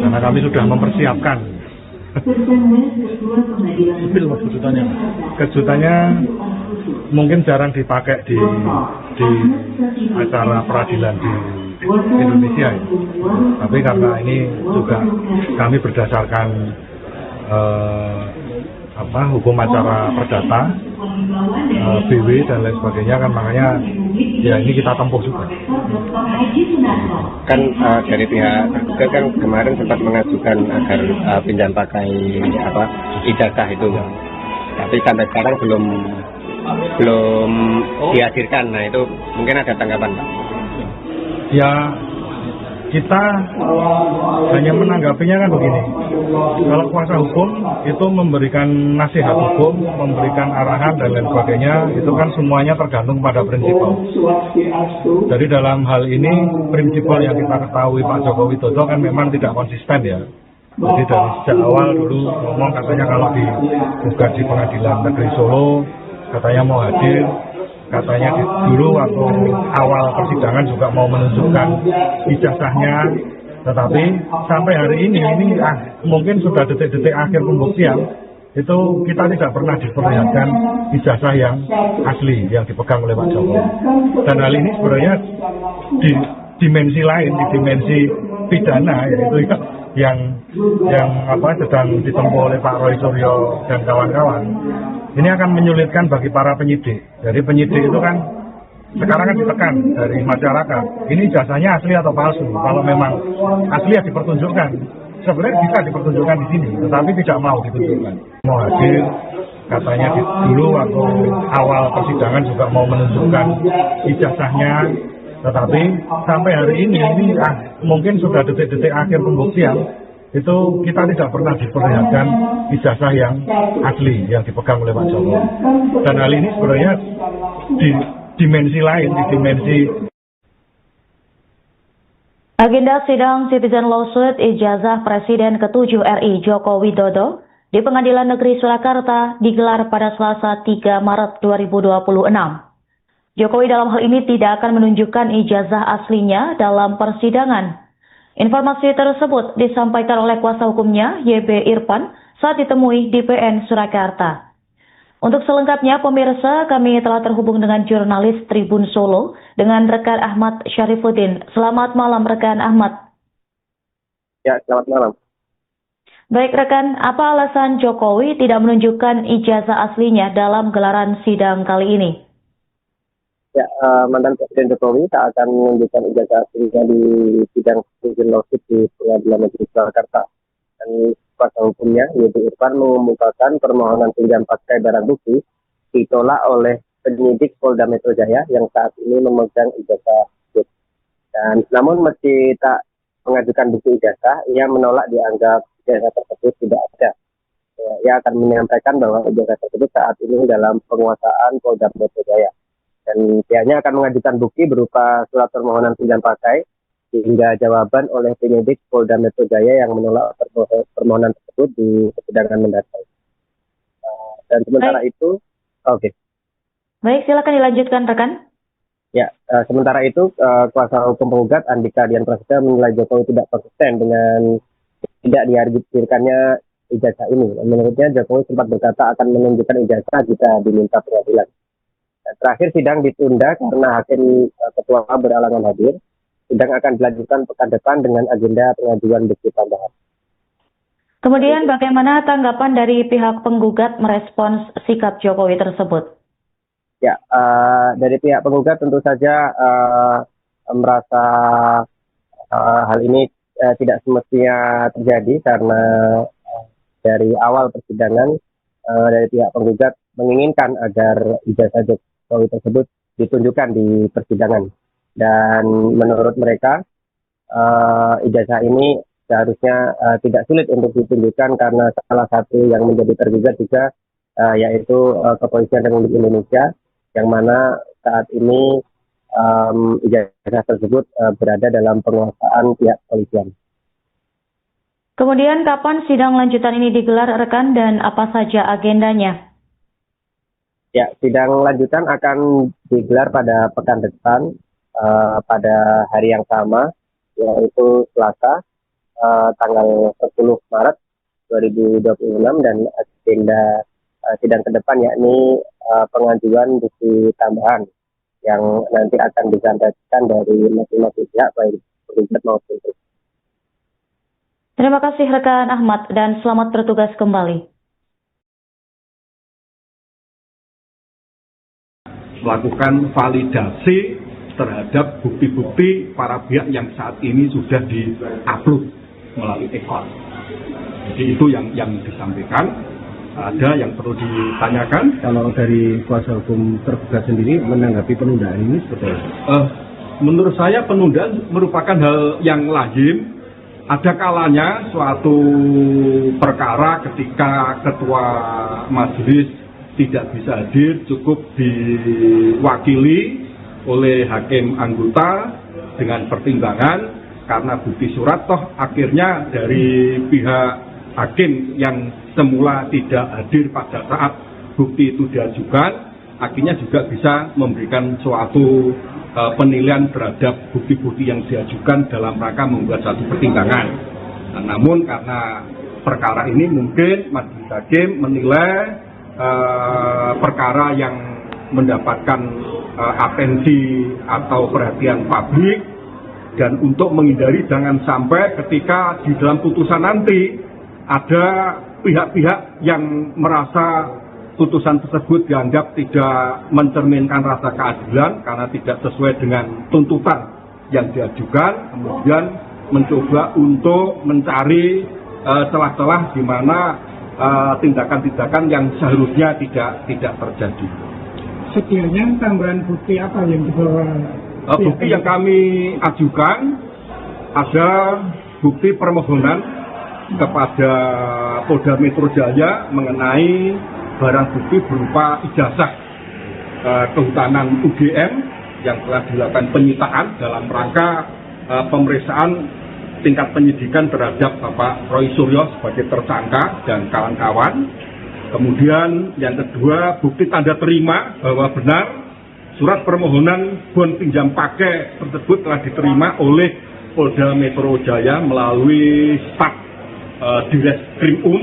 karena kami sudah mempersiapkan. Kejutannya mungkin jarang dipakai di acara peradilan di Indonesia ya. Tapi karena ini juga kami berdasarkan hukum acara perdata, BW dan lain sebagainya kan, makanya ya ini kita tempuh juga. Kan dari pihak tergugat kan kemarin sempat mengajukan agar pinjam pakai ijazah itu, tapi sampai sekarang belum dihadirkan. Nah itu mungkin ada tanggapan Pak? Ya kita hanya menanggapinya kan begini, kalau kuasa hukum itu memberikan nasihat hukum, memberikan arahan dan lain sebagainya, itu kan semuanya tergantung pada prinsipal. Jadi dalam hal ini prinsipal yang kita ketahui Pak Joko Widodo kan memang tidak konsisten ya. Jadi dari sejak awal dulu ngomong katanya kalau digugat di Pengadilan Negeri Solo katanya mau hadir, katanya dulu waktu awal persidangan juga mau menunjukkan ijazahnya, tetapi sampai hari ini mungkin sudah detik-detik akhir pembuktian itu kita tidak pernah diperlihatkan ijazah yang asli yang dipegang oleh Pak Jokowi. Dan hal ini sebenarnya di dimensi lain, di dimensi pidana, yaitu yang sedang ditempuh oleh Pak Roy Suryo dan kawan-kawan. Ini akan menyulitkan bagi para penyidik. Jadi penyidik itu kan sekarang kan ditekan dari masyarakat. Ini jasanya asli atau palsu? Kalau memang asli ya dipertunjukkan. Sebenarnya bisa dipertunjukkan di sini, tetapi tidak mau ditunjukkan. Mau hadir, katanya dulu waktu awal persidangan juga mau menunjukkan ijazahnya, tetapi sampai hari ini mungkin sudah detik-detik akhir pembuktian. Itu kita tidak pernah diperlihatkan ijazah yang asli yang dipegang oleh Pak Jokowi. Dan hal ini sebenarnya di dimensi lain, di dimensi. Agenda sidang Citizen Lawsuit ijazah Presiden ke-7 RI Joko Widodo di Pengadilan Negeri Surakarta digelar pada Selasa 3 Maret 2026. Jokowi dalam hal ini tidak akan menunjukkan ijazah aslinya dalam persidangan. Informasi tersebut disampaikan oleh kuasa hukumnya YB Irfan saat ditemui di PN Surakarta. Untuk selengkapnya pemirsa, kami telah terhubung dengan jurnalis Tribun Solo dengan rekan Ahmad Syarifuddin. Selamat malam rekan Ahmad. Ya, selamat malam. Baik rekan, apa alasan Jokowi tidak menunjukkan ijazah aslinya dalam gelaran sidang kali ini? Ya, mantan Presiden Jokowi tak akan menunjukkan ijazah aslinya di sidang Citizen Lawsuit di Pengadilan Negeri Surakarta. Dan kuasa hukumnya, YB Irfan, mengemukakan permohonan pinjam pakai barang bukti ditolak oleh penyidik Polda Metro Jaya yang saat ini memegang ijazah tersebut. Dan namun meski tak mengajukan bukti ijazah, ia menolak dianggap ijazah tersebut tidak ada. Ia akan menyampaikan bahwa ijazah tersebut saat ini dalam penguasaan Polda Metro Jaya. Dan pihaknya akan mengajukan bukti berupa surat permohonan pinjam pakai hingga jawaban oleh penyidik Polda Metro Jaya yang menolak permohonan tersebut di persidangan mendatang. Dan sementara itu, Baik, silakan dilanjutkan rekan. Ya, sementara itu kuasa hukum penggugat Andika Dian Prasetya menilai Jokowi tidak konsisten dengan tidak dihadirkannya ijazah ini. Menurutnya Jokowi sempat berkata akan menunjukkan ijazah jika diminta pengadilan. Terakhir sidang ditunda karena hakim ketua beralangan hadir. Sidang akan dilanjutkan pekan depan dengan agenda pengajuan bukti tambahan. Kemudian bagaimana tanggapan dari pihak penggugat merespons sikap Jokowi tersebut? Ya, dari pihak penggugat tentu saja merasa hal ini tidak semestinya terjadi karena dari awal persidangan dari pihak penggugat menginginkan agar ijazah Jokowi tersebut ditunjukkan di persidangan. Dan menurut mereka, ijazah ini seharusnya tidak sulit untuk ditunjukkan karena salah satu yang menjadi tergugat juga yaitu Kepolisian Republik Indonesia, yang mana saat ini ijazah tersebut berada dalam penguasaan pihak kepolisian. Kemudian kapan sidang lanjutan ini digelar rekan dan apa saja agendanya? Ya, sidang lanjutan akan digelar pada pekan depan pada hari yang sama, yaitu Selasa tanggal 10 Maret 2026, dan agenda sidang ke depan yakni pengajuan bukti tambahan yang nanti akan disampaikan dari masing-masing pihak baik penggugat maupun tergugat. Terima kasih rekan Ahmad dan selamat bertugas kembali. Melakukan validasi terhadap bukti-bukti para pihak yang saat ini sudah di-upload melalui ekor. Jadi itu yang disampaikan. Ada yang perlu ditanyakan? Kalau dari kuasa hukum tergugat sendiri menanggapi penundaan ini seperti apa? Menurut saya penundaan merupakan hal yang lazim. Ada kalanya suatu perkara ketika ketua majelis tidak bisa hadir, cukup diwakili oleh hakim anggota dengan pertimbangan karena bukti surat toh akhirnya dari pihak hakim yang semula tidak hadir pada saat bukti itu diajukan, akhirnya juga bisa memberikan suatu penilaian terhadap bukti-bukti yang diajukan dalam rangka membuat satu pertimbangan. Nah, namun karena perkara ini mungkin majelis hakim menilai perkara yang mendapatkan atensi atau perhatian publik, dan untuk menghindari jangan sampai ketika di dalam putusan nanti ada pihak-pihak yang merasa putusan tersebut dianggap tidak mencerminkan rasa keadilan karena tidak sesuai dengan tuntutan yang diajukan, kemudian mencoba untuk mencari celah-celah di mana tindakan-tindakan yang seharusnya tidak terjadi. Sekiranya tambahan bukti apa yang dibawa? Bukti yang kami ajukan ada bukti permohonan kepada Polda Metro Jaya mengenai barang bukti berupa ijazah kehutanan UGM yang telah dilakukan penyitaan dalam rangka pemeriksaan tingkat penyidikan terhadap Bapak Roy Suryo sebagai tersangka dan kawan-kawan. Kemudian yang kedua, bukti tanda terima bahwa benar surat permohonan bon pinjam pakai tersebut telah diterima oleh Polda Metro Jaya melalui staf Direskrimum.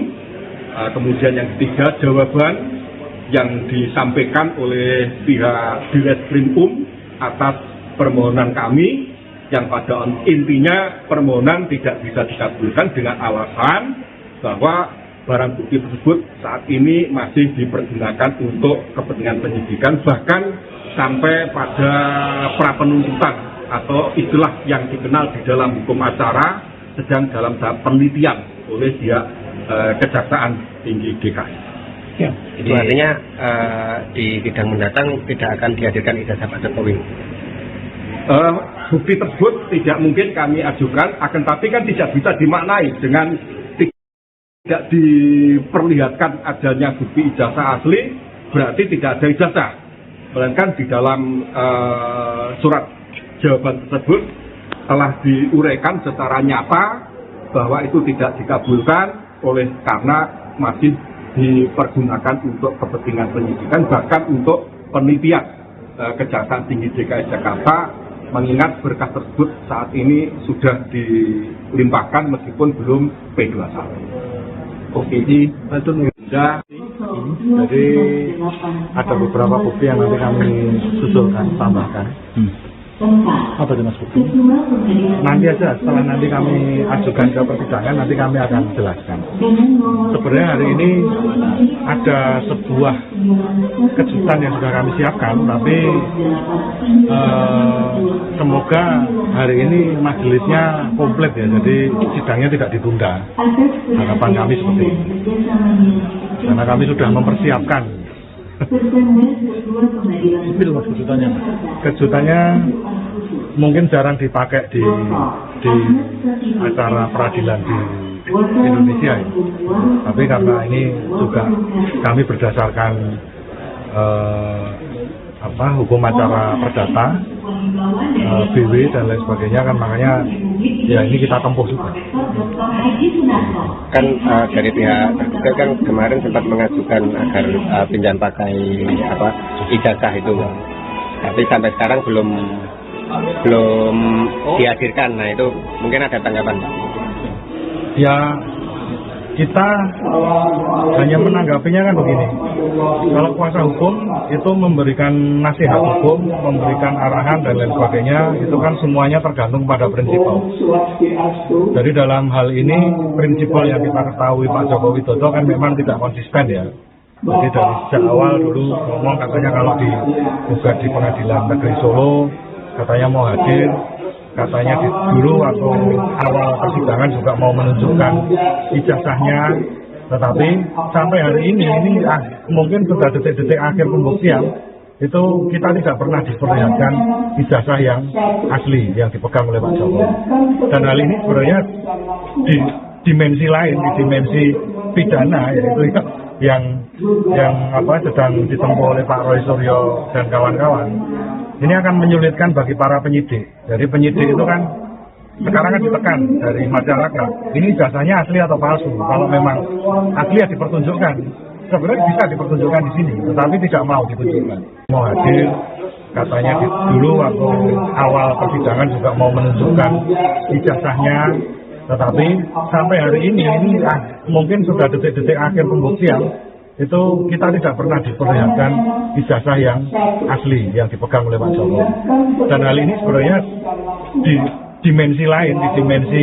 Kemudian yang ketiga, jawaban yang disampaikan oleh pihak Direskrimum atas permohonan kami yang pada intinya permohonan tidak bisa dikabulkan dengan alasan bahwa barang bukti tersebut saat ini masih dipergunakan untuk kepentingan penyidikan, bahkan sampai pada prapenuntutan atau istilah yang dikenal di dalam hukum acara sedang dalam tahap penelitian oleh pihak Kejaksaan Tinggi DKI. Ya, itu artinya di sidang mendatang tidak akan dihadirkan ijazah Pak Jokowi. Bukti tersebut tidak mungkin kami ajukan, akan tapi kan tidak bisa dimaknai dengan tidak diperlihatkan adanya bukti ijazah asli berarti tidak ada ijazah. Melainkan di dalam surat jawaban tersebut telah diuraikan secara nyata bahwa itu tidak dikabulkan oleh karena masih dipergunakan untuk kepentingan penyidikan, bahkan untuk penelitian. Kejaksaan Tinggi DKI Jakarta mengingat berkas tersebut saat ini sudah dilimpahkan meskipun belum P21. Oke, itu jadi ada beberapa bukti yang nanti kami susulkan, tambahkan. Apa itu Mas bukti? Nanti aja, setelah nanti kami ajukan ke persidangan, nanti kami akan jelaskan. Sebenarnya hari ini ada sebuah kejutan yang sudah kami siapkan, tapi semoga hari ini majelisnya komplit ya, jadi sidangnya tidak ditunda. Harapan kami seperti ini. karena kami sudah mempersiapkan. Kejutannya mungkin jarang dipakai di acara peradilan di Indonesia ya. Tapi karena ini juga kami berdasarkan hukum acara perdata, BW dan lain sebagainya kan, makanya ya ini kita tempuh juga. Kan dari pihak tergugat kan kemarin sempat mengajukan agar pinjam pakai ijazah itu, tapi sampai sekarang belum dihadirkan. Nah itu mungkin ada tanggapan Pak? Ya kita hanya menanggapinya kan begini, kalau kuasa hukum itu memberikan nasihat hukum, memberikan arahan dan lain sebagainya, itu kan semuanya tergantung pada prinsipal. Jadi dalam hal ini prinsipal yang kita ketahui Pak Joko Widodo kan memang tidak konsisten ya. Jadi dari sejak awal dulu ngomong katanya kalau digugat di Pengadilan Negeri Solo katanya mau hadir, katanya dulu atau awal persidangan juga mau menunjukkan ijazahnya, tetapi sampai hari ini mungkin sudah detik-detik akhir pembuktian itu kita tidak pernah diperlihatkan ijazah yang asli yang dipegang oleh Pak Jokowi. Dan hal ini sebenarnya di dimensi lain, di dimensi pidana, yaitu yang sedang ditempuh oleh Pak Roy Suryo dan kawan-kawan. Ini akan menyulitkan bagi para penyidik. Jadi penyidik itu kan sekarang kan ditekan dari masyarakat. Ini ijazahnya asli atau palsu? Kalau memang asli ya dipertunjukkan. Sebenarnya bisa dipertunjukkan di sini, tetapi tidak mau ditunjukkan. Mau hadir, katanya dulu atau awal persidangan juga mau menunjukkan ijazahnya, tetapi sampai hari ini mungkin sudah detik-detik akhir pembuktian itu kita tidak pernah diperlihatkan ijazah yang asli yang dipegang oleh Pak Jokowi. Dan hal ini sebenarnya di dimensi lain, di dimensi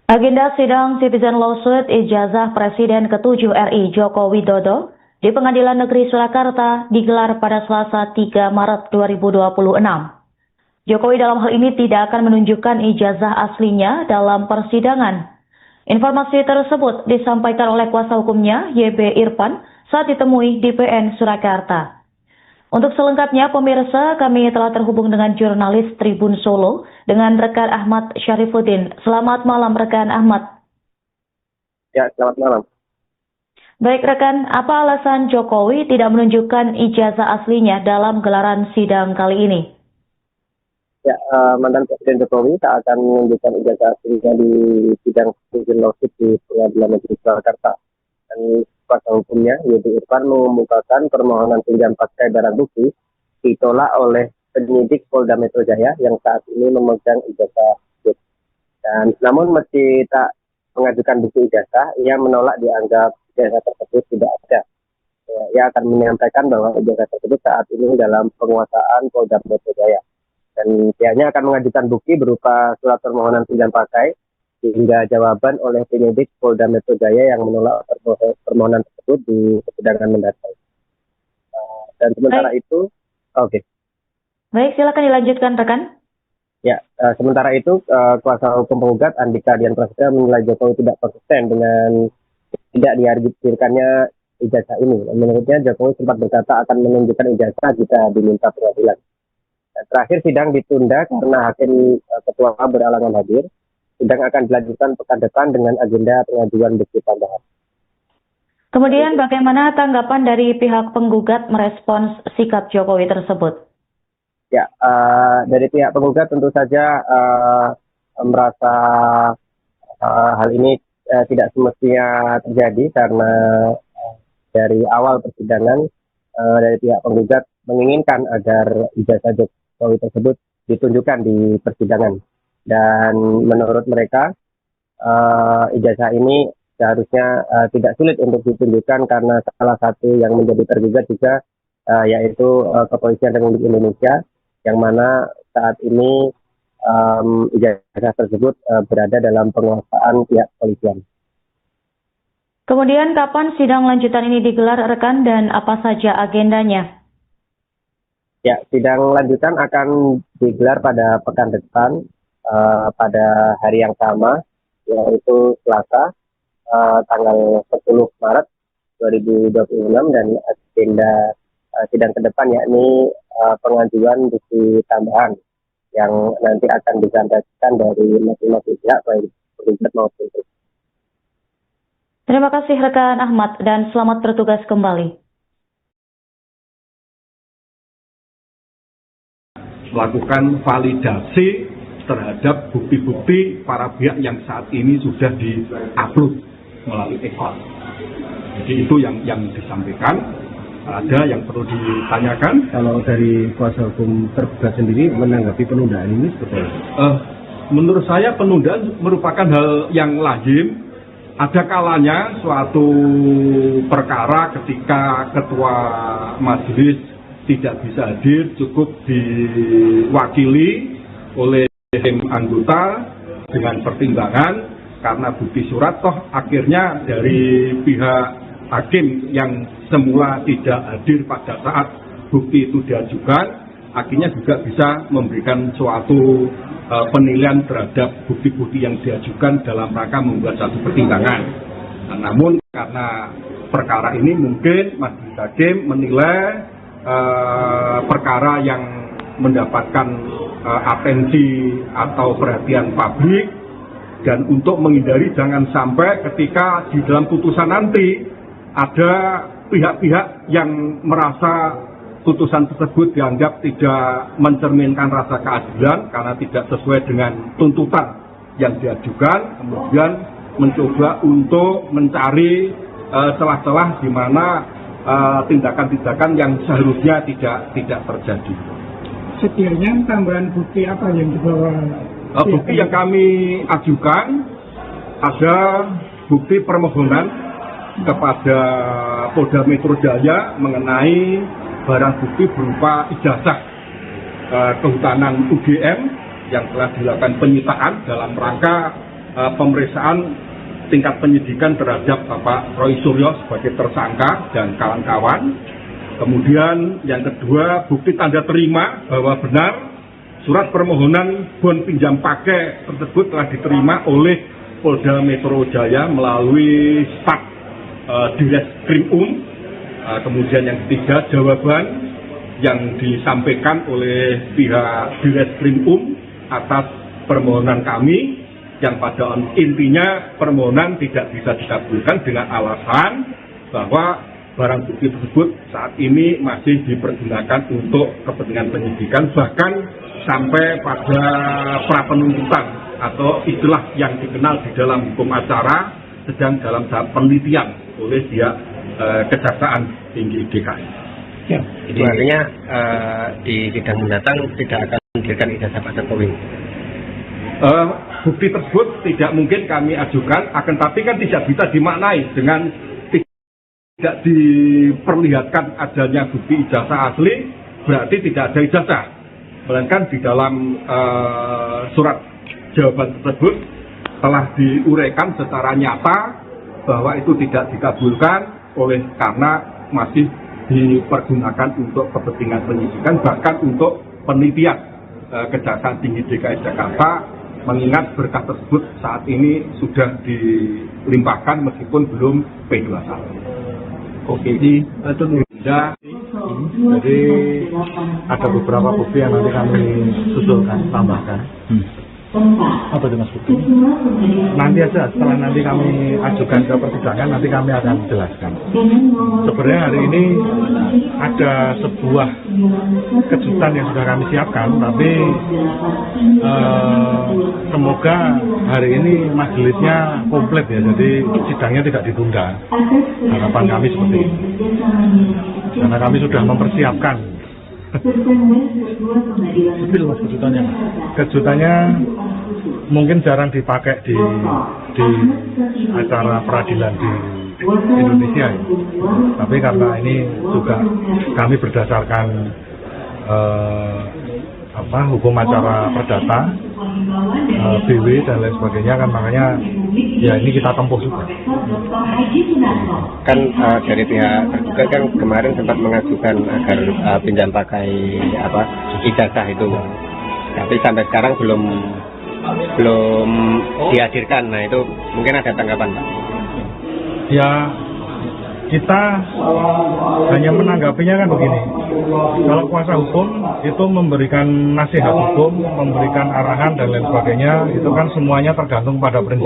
agenda sidang Citizen Lawsuit ijazah Presiden ke-7 RI Joko Widodo di Pengadilan Negeri Surakarta digelar pada Selasa 3 Maret 2026. Jokowi dalam hal ini tidak akan menunjukkan ijazah aslinya dalam persidangan. Informasi tersebut disampaikan oleh kuasa hukumnya YB Irfan saat ditemui di PN Surakarta. Untuk selengkapnya pemirsa, kami telah terhubung dengan jurnalis Tribun Solo dengan rekan Ahmad Syarifuddin. Selamat malam rekan Ahmad. Ya, selamat malam. Baik rekan, apa alasan Jokowi tidak menunjukkan ijazah aslinya dalam gelaran sidang kali ini? Ya, mantan Presiden Jokowi tak akan menunjukkan ijazah aslinya di sidang Citizen Lawsuit di Pengadilan Negeri Surakarta. Dan kuasa hukumnya, YB Irfan mengemukakan permohonan pinjam pakai barang bukti ditolak oleh penyidik Polda Metro Jaya yang saat ini memegang ijazah tersebut. Dan namun meski tak mengajukan bukti ijazah, ia menolak dianggap ijazah tersebut tidak ada. Ia akan menyampaikan bahwa ijazah tersebut saat ini dalam penguasaan Polda Metro Jaya. Dan pihaknya akan mengajukan bukti berupa surat permohonan pinjam pakai hingga jawaban oleh penyidik Polda Metro Jaya yang menolak permohonan tersebut di persidangan mendatang. Dan sementara itu, Baik, silakan dilanjutkan rekan. Ya, sementara itu kuasa hukum penggugat Andika Dian Prasetya menilai Jokowi tidak konsisten dengan tidak dihadirkannya ijazah ini. Menurutnya Jokowi sempat berkata akan menunjukkan ijazah jika diminta pengadilan. Terakhir sidang ditunda karena hakim ketua berhalangan hadir. Sidang akan dilanjutkan pekan depan dengan agenda pengajuan bukti tambahan. Kemudian bagaimana tanggapan dari pihak penggugat merespons sikap Jokowi tersebut? Ya, dari pihak penggugat tentu saja merasa hal ini tidak semestinya terjadi karena dari awal persidangan dari pihak penggugat menginginkan agar ijazah Jokowi tersebut ditunjukkan di persidangan. Dan menurut mereka ijazah ini seharusnya tidak sulit untuk ditunjukkan karena salah satu yang menjadi tergugat juga yaitu Kepolisian Republik Indonesia yang mana saat ini ijazah tersebut berada dalam penguasaan pihak kepolisian. Kemudian kapan sidang lanjutan ini digelar rekan dan apa saja agendanya? Ya, sidang lanjutan akan digelar pada pekan depan pada hari yang sama, yaitu Selasa tanggal 10 Maret 2026 dan agenda sidang ke depan yakni pengajuan bukti tambahan yang nanti akan disampaikan dari masing-masing pihak baik tergugat maupun tergugat. Terima kasih rekan Ahmad dan selamat bertugas kembali. Melakukan validasi terhadap bukti-bukti para pihak yang saat ini sudah di-upload melalui e-file. Jadi itu yang disampaikan. Ada yang perlu ditanyakan? Kalau dari kuasa hukum tergugat sendiri menanggapi penundaan ini seperti apa? Menurut saya penundaan merupakan hal yang lazim. Ada kalanya suatu perkara ketika ketua majelis tidak bisa hadir, cukup diwakili oleh tim anggota dengan pertimbangan karena bukti surat toh akhirnya dari pihak hakim yang semula tidak hadir pada saat bukti itu diajukan, akhirnya juga bisa memberikan suatu penilaian terhadap bukti-bukti yang diajukan dalam rangka membuat satu pertimbangan. Namun karena perkara ini mungkin majelis hakim menilai perkara yang mendapatkan atensi atau perhatian publik, dan untuk menghindari jangan sampai ketika di dalam putusan nanti ada pihak-pihak yang merasa putusan tersebut dianggap tidak mencerminkan rasa keadilan karena tidak sesuai dengan tuntutan yang diajukan, kemudian mencoba untuk mencari celah-celah di mana tindakan-tindakan yang seharusnya tidak terjadi. Sekiranya tambahan bukti apa yang dibawa? Bukti yang kami ajukan ada bukti permohonan kepada Polda Metro Jaya mengenai barang bukti berupa ijazah kehutanan UGM yang telah dilakukan penyitaan dalam rangka pemeriksaan tingkat penyidikan terhadap Bapak Roy Suryo sebagai tersangka dan kawan-kawan. Kemudian yang kedua, bukti tanda terima bahwa benar surat permohonan bon pinjam pakai tersebut telah diterima oleh Polda Metro Jaya melalui staf Direskrim. Kemudian yang ketiga, jawaban yang disampaikan oleh pihak Direskrim atas permohonan kami yang pada intinya permohonan tidak bisa dikabulkan dengan alasan bahwa barang bukti tersebut saat ini masih dipergunakan untuk kepentingan penyidikan, bahkan sampai pada prapenuntutan atau istilah yang dikenal di dalam hukum acara sedang dalam tahap penelitian oleh pihak Kejaksaan Tinggi DKI. Ya. Itu artinya di sidang mendatang tidak akan memberikan ijazah Pak Jokowi. Bukti tersebut tidak mungkin kami ajukan, akan tapi kan tidak bisa dimaknai dengan tidak diperlihatkan adanya bukti ijazah asli berarti tidak ada ijazah, melainkan di dalam surat jawaban tersebut telah diuraikan secara nyata bahwa itu tidak dikabulkan karena masih dipergunakan untuk kepentingan penyidikan, bahkan untuk penelitian Kejaksaan Tinggi DKI Jakarta, mengingat berkas tersebut saat ini sudah dilimpahkan meskipun belum P21. Oke, jadi ada beberapa bukti yang nanti kami susulkan, tambahkan. Apa itu Mas Bukti? Nanti aja, setelah nanti kami ajukan ke persidangan, nanti kami akan jelaskan. Sebenarnya hari ini ada sebuah kejutan yang sudah kami siapkan, tapi semoga hari ini majelisnya komplit ya, jadi sidangnya tidak ditunda. Harapan kami seperti ini. Karena kami sudah mempersiapkan. Itu Mas kejutannya. Kejutannya mungkin jarang dipakai di acara peradilan di Indonesia ya. Tapi karena ini juga kami berdasarkan hukum acara perdata, BW dan lain sebagainya kan, makanya ya ini kita tempuh juga. Kan dari pihak tergugat kan kemarin sempat mengajukan agar pinjam pakai ijazah itu, tapi sampai sekarang belum dihadirkan. Nah itu mungkin ada tanggapan Pak? Ya, kita hanya menanggapinya kan begini. Kalau kuasa hukum itu memberikan nasihat hukum, memberikan arahan dan lain sebagainya, itu kan semuanya tergantung pada prinsip.